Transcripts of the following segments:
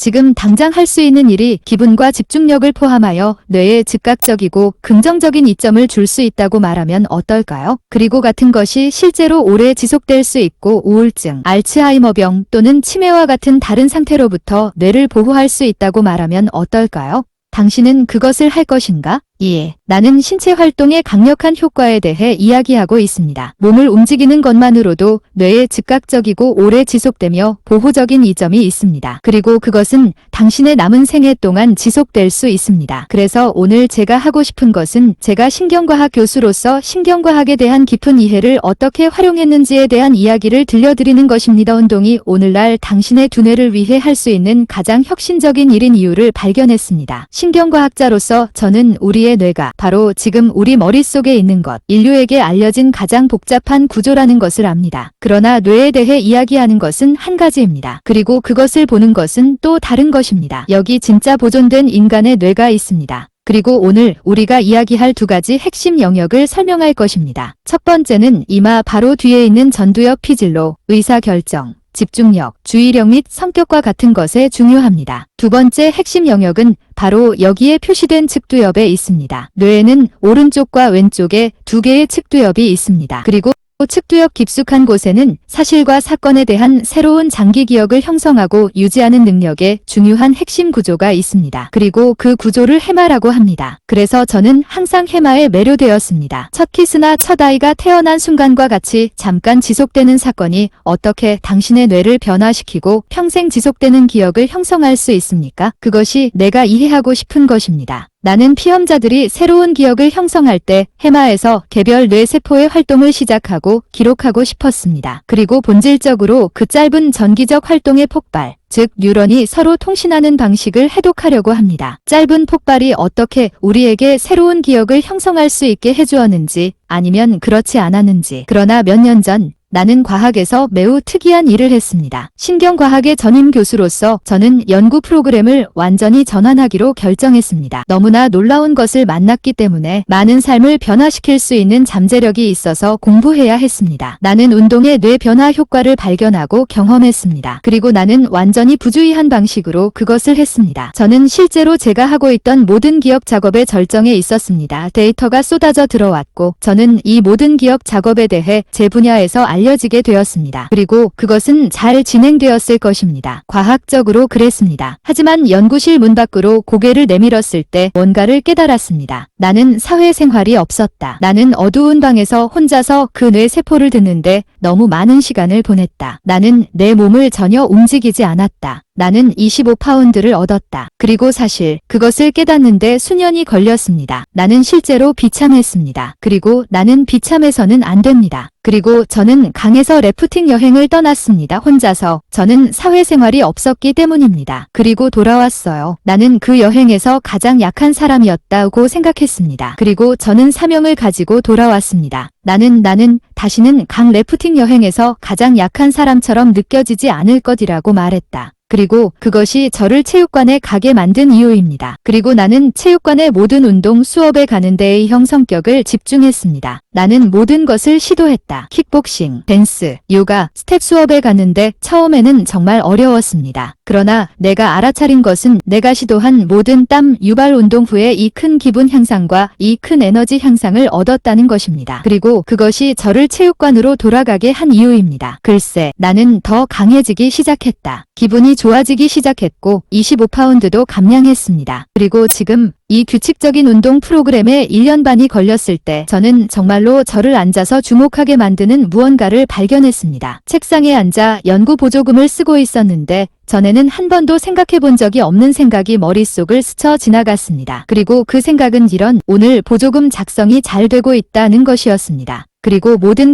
지금 당장 할 수 있는 일이 기분과 집중력을 포함하여 뇌에 즉각적이고 긍정적인 이점을 줄 수 있다고 말하면 어떨까요? 그리고 같은 것이 실제로 오래 지속될 수 있고 우울증, 알츠하이머병 또는 치매와 같은 다른 상태로부터 뇌를 보호할 수 있다고 말하면 어떨까요? 당신은 그것을 할 것인가? 이에 나는 신체 활동의 강력한 효과에 대해 이야기하고 있습니다. 몸을 움직이는 것만으로도 뇌에 즉각적이고 오래 지속되며 보호적인 이점이 있습니다. 그리고 그것은 당신의 남은 생애 동안 지속될 수 있습니다. 그래서 오늘 제가 하고 싶은 것은 제가 신경과학 교수로서 신경과학에 대한 깊은 이해를 어떻게 활용했는지에 대한 이야기를 들려드리는 것입니다. 운동이 오늘날 당신의 두뇌를 위해 할 수 있는 가장 혁신적인 일인 이유를 발견했습니다. 신경과학자로서 저는 우리의 뇌가 바로 지금 우리 머릿속에 있는 것, 인류에게 알려진 가장 복잡한 구조라는 것을 압니다. 그러나 뇌에 대해 이야기하는 것은 한 가지입니다. 그리고 그것을 보는 것은 또 다른 것입니다. 여기 진짜 보존된 인간의 뇌가 있습니다. 그리고 오늘 우리가 이야기할 두 가지 핵심 영역을 설명할 것입니다. 첫 번째는 이마 바로 뒤에 있는 전두엽 피질로 의사결정, 집중력, 주의력 및 성격과 같은 것에 중요합니다. 두 번째 핵심 영역은 바로 여기에 표시된 측두엽에 있습니다. 뇌에는 오른쪽과 왼쪽에 두 개의 측두엽이 있습니다. 그리고 측두엽 깊숙한 곳에는 사실과 사건에 대한 새로운 장기 기억을 형성하고 유지하는 능력의 중요한 핵심 구조가 있습니다. 그리고 그 구조를 해마라고 합니다. 그래서 저는 항상 해마에 매료되었습니다. 첫 키스나 첫 아이가 태어난 순간과 같이 잠깐 지속되는 사건이 어떻게 당신의 뇌를 변화시키고 평생 지속되는 기억을 형성할 수 있습니까? 그것이 내가 이해하고 싶은 것입니다. 나는 피험자들이 새로운 기억을 형성할 때 해마에서 개별 뇌세포의 활동을 시작하고 기록하고 싶었습니다. 그리고 본질적으로 그 짧은 전기적 활동의 폭발, 즉 뉴런이 서로 통신하는 방식을 해독하려고 합니다. 짧은 폭발이 어떻게 우리에게 새로운 기억을 형성할 수 있게 해주었는지 아니면 그렇지 않았는지. 그러나 몇 년 전 나는 과학에서 매우 특이한 일을 했습니다. 신경과학의 전임 교수로서 저는 연구 프로그램을 완전히 전환하기로 결정했습니다. 너무나 놀라운 것을 만났기 때문에 많은 삶을 변화시킬 수 있는 잠재력이 있어서 공부해야 했습니다. 나는 운동의 뇌 변화 효과를 발견하고 경험했습니다. 그리고 나는 완전히 부주의한 방식으로 그것을 했습니다. 저는 실제로 제가 하고 있던 모든 기억 작업의 절정에 있었습니다. 데이터가 쏟아져 들어왔고 저는 이 모든 기억 작업에 대해 제 분야에서 알려지게 되었습니다. 그리고 그것은 잘 진행되었을 것입니다. 과학적으로 그랬습니다. 하지만 연구실 문 밖으로 고개를 내밀었을 때 뭔가를 깨달았습니다. 나는 사회생활이 없었다. 나는 어두운 방에서 혼자서 그 뇌세포를 듣는데 너무 많은 시간을 보냈다. 나는 내 몸을 전혀 움직이지 않았다. 나는 25파운드를 얻었다. 그리고 사실 그것을 깨닫는데 수년이 걸렸습니다. 나는 실제로 비참했습니다. 그리고 나는 비참해서는 안 됩니다. 그리고 저는 강에서 래프팅 여행을 떠났습니다. 혼자서. 저는 사회생활이 없었기 때문입니다. 그리고 돌아왔어요. 나는 그 여행에서 가장 약한 사람이었다고 생각했습니다. 그리고 저는 사명을 가지고 돌아왔습니다. 나는 다시는 강 래프팅 여행에서 가장 약한 사람처럼 느껴지지 않을 것이라고 말했다. 그리고 그것이 저를 체육관에 가게 만든 이유입니다. 그리고 나는 체육관의 모든 운동 수업에 가는 데의 형 성격을 집중했습니다. 나는 모든 것을 시도했다. 킥복싱, 댄스, 요가, 스텝 수업에 갔는데 처음에는 정말 어려웠습니다. 그러나 내가 알아차린 것은 내가 시도한 모든 땀 유발 운동 후에 이 큰 기분 향상과 이 큰 에너지 향상을 얻었다는 것입니다. 그리고 그것이 저를 체육관으로 돌아가게 한 이유입니다. 글쎄, 나는 더 강해지기 시작했다. 기분이 좋아지기 시작했고 25파운드도 감량했습니다. 그리고 지금 이 규칙적인 운동 프로그램에 1년 반이 걸렸을 때 저는 정말로 저를 앉아서 주목하게 만드는 무언가를 발견했습니다. 책상에 앉아 연구 보조금을 쓰고 있었는데 전에는 한 번도 생각해 본 적이 없는 생각이 머릿속을 스쳐 지나갔습니다. 그리고 그 생각은 이런 오늘 보조금 작성이 잘 되고 있다는 것이었습니다. 그리고 모든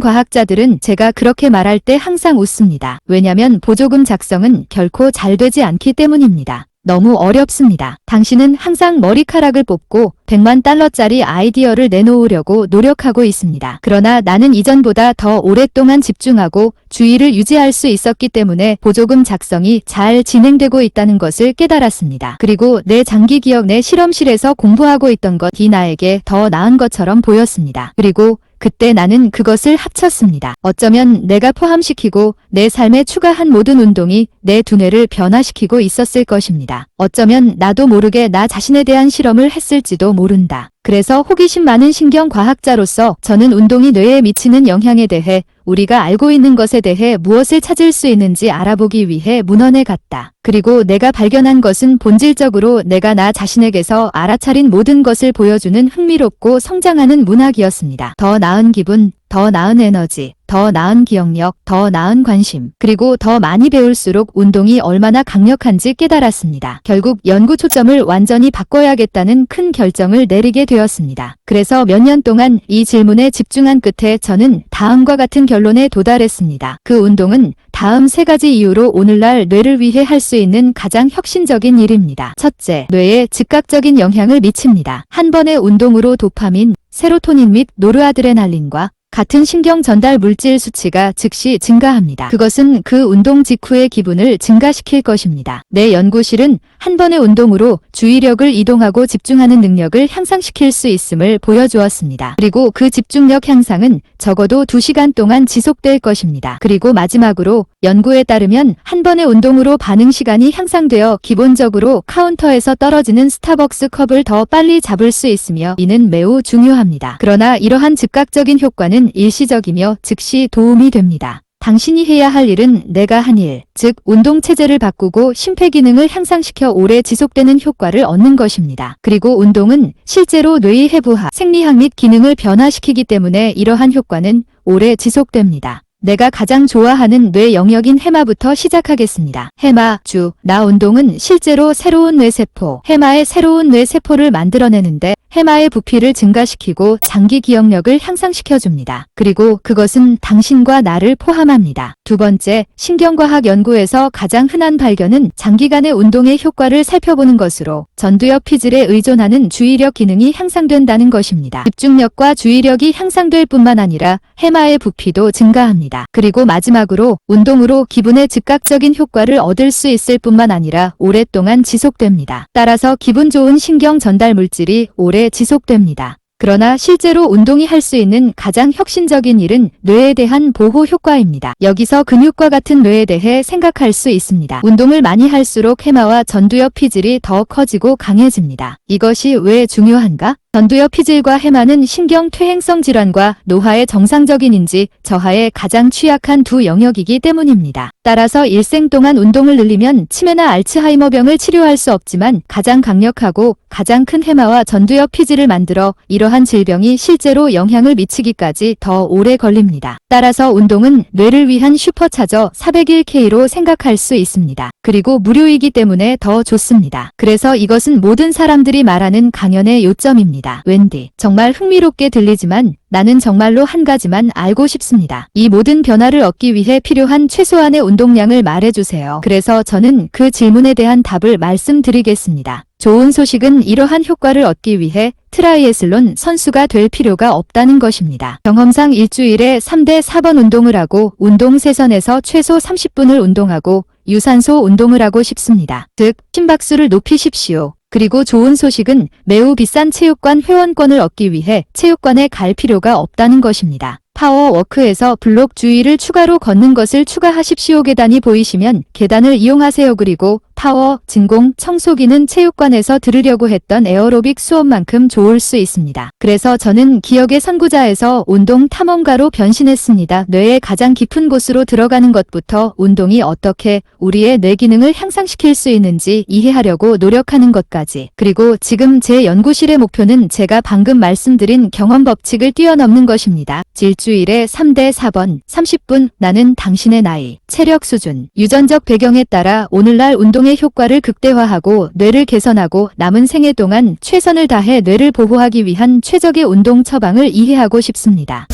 과학자들은 제가 그렇게 말할 때 항상 웃습니다. 왜냐면 보조금 작성은 결코 잘 되지 않기 때문입니다. 너무 어렵습니다. 당신은 항상 머리카락을 뽑고 100만 달러짜리 아이디어를 내놓으려고 노력하고 있습니다. 그러나 나는 이전보다 더 오랫동안 집중하고 주의를 유지할 수 있었기 때문에 보조금 작성이 잘 진행되고 있다는 것을 깨달았습니다. 그리고 내 장기 기억 내 실험실에서 공부하고 있던 것이 나에게 더 나은 것처럼 보였습니다. 그리고 그때 나는 그것을 합쳤습니다. 어쩌면 내가 포함시키고 내 삶에 추가한 모든 운동이 내 두뇌를 변화시키고 있었을 것입니다. 어쩌면 나도 모르게 나 자신에 대한 실험을 했을지도 모른다. 그래서 호기심 많은 신경과학자로서 저는 운동이 뇌에 미치는 영향에 대해 우리가 알고 있는 것에 대해 무엇을 찾을 수 있는지 알아보기 위해 문헌에 갔다. 그리고 내가 발견한 것은 본질적으로 내가 나 자신에게서 알아차린 모든 것을 보여주는 흥미롭고 성장하는 문학이었습니다. 더 나은 기분, 더 나은 에너지, 더 나은 기억력, 더 나은 관심, 그리고 더 많이 배울수록 운동이 얼마나 강력한지 깨달았습니다. 결국 연구 초점을 완전히 바꿔야겠다는 큰 결정을 내리게 되었습니다. 그래서 몇 년 동안 이 질문에 집중한 끝에 저는 다음과 같은 결론에 도달했습니다. 그 운동은 다음 3가지 이유로 오늘날 뇌를 위해 할 수 있는 가장 혁신적인 일입니다. 첫째, 뇌에 즉각적인 영향을 미칩니다. 한 번의 운동으로 도파민, 세로토닌 및 노르아드레날린과 같은 신경 전달 물질 수치가 즉시 증가합니다. 그것은 그 운동 직후의 기분을 증가시킬 것입니다. 내 연구실은 한 번의 운동으로 주의력을 이동하고 집중하는 능력을 향상시킬 수 있음을 보여주었습니다. 그리고 그 집중력 향상은 적어도 2시간 동안 지속될 것입니다. 그리고 마지막으로 연구에 따르면 한 번의 운동으로 반응 시간이 향상되어 기본적으로 카운터에서 떨어지는 스타벅스 컵을 더 빨리 잡을 수 있으며 이는 매우 중요합니다. 그러나 이러한 즉각적인 효과는 일시적이며 즉시 도움이 됩니다. 당신이 해야 할 일은 내가 한 일, 즉 운동체제를 바꾸고 심폐기능을 향상시켜 오래 지속되는 효과를 얻는 것입니다. 그리고 운동은 실제로 뇌의 해부학, 생리학 및 기능을 변화시키기 때문에 이러한 효과는 오래 지속됩니다. 내가 가장 좋아하는 뇌 영역인 해마부터 시작하겠습니다. 해마, 나 운동은 실제로 새로운 뇌세포, 해마의 새로운 뇌세포를 만들어내는데 해마의 부피를 증가시키고 장기 기억력을 향상시켜줍니다. 그리고 그것은 당신과 나를 포함합니다. 두 번째, 신경과학 연구에서 가장 흔한 발견은 장기간의 운동의 효과를 살펴보는 것으로 전두엽 피질에 의존하는 주의력 기능이 향상된다는 것입니다. 집중력과 주의력이 향상될 뿐만 아니라 해마의 부피도 증가합니다. 그리고 마지막으로 운동으로 기분의 즉각적인 효과를 얻을 수 있을 뿐만 아니라 오랫동안 지속됩니다. 따라서 기분 좋은 신경 전달 물질이 오래 지속됩니다. 그러나 실제로 운동이 할 수 있는 가장 혁신적인 일은 뇌에 대한 보호 효과입니다. 여기서 근육과 같은 뇌에 대해 생각할 수 있습니다. 운동을 많이 할수록 해마와 전두엽 피질이 더 커지고 강해집니다. 이것이 왜 중요한가? 전두엽 피질과 해마는 신경 퇴행성 질환과 노화의 정상적인 인지, 저하에 가장 취약한 두 영역이기 때문입니다. 따라서 일생 동안 운동을 늘리면 치매나 알츠하이머병을 치료할 수 없지만 가장 강력하고 가장 큰 해마와 전두엽 피질을 만들어 이러한 질병이 실제로 영향을 미치기까지 더 오래 걸립니다. 따라서 운동은 뇌를 위한 슈퍼차저 401K로 생각할 수 있습니다. 그리고 무료이기 때문에 더 좋습니다. 그래서 이것은 모든 사람들이 말하는 강연의 요점입니다. 웬디, 정말 흥미롭게 들리지만 나는 정말로 한 가지만 알고 싶습니다. 이 모든 변화를 얻기 위해 필요한 최소한의 운동량을 말해주세요. 그래서 저는 그 질문에 대한 답을 말씀드리겠습니다. 좋은 소식은 이러한 효과를 얻기 위해 트라이애슬론 선수가 될 필요가 없다는 것입니다. 경험상 일주일에 3대 4번 운동을 하고 운동 세선에서 최소 30분을 운동하고 유산소 운동을 하고 싶습니다. 즉, 심박수를 높이십시오. 그리고 좋은 소식은 매우 비싼 체육관 회원권을 얻기 위해 체육관에 갈 필요가 없다는 것입니다. 파워워크에서 블록 주위를 추가로 걷는 것을 추가하십시오. 계단이 보이시면 계단을 이용하세요. 그리고 파워, 진공, 청소기는 체육관에서 들으려고 했던 에어로빅 수업만큼 좋을 수 있습니다. 그래서 저는 기억의 선구자에서 운동 탐험가로 변신했습니다. 뇌의 가장 깊은 곳으로 들어가는 것부터 운동이 어떻게 우리의 뇌 기능을 향상시킬 수 있는지 이해하려고 노력하는 것까지. 그리고 지금 제 연구실의 목표는 제가 방금 말씀드린 경험 법칙을 뛰어넘는 것입니다. 일주일에 3대 4번, 30분, 나는 당신의 나이, 체력 수준, 유전적 배경에 따라 오늘날 운동의 효과를 극대화하고 뇌를 개선하고 남은 생애 동안 최선을 다해 뇌를 보호하기 위한 최적의 운동 처방을 이해하고 싶습니다.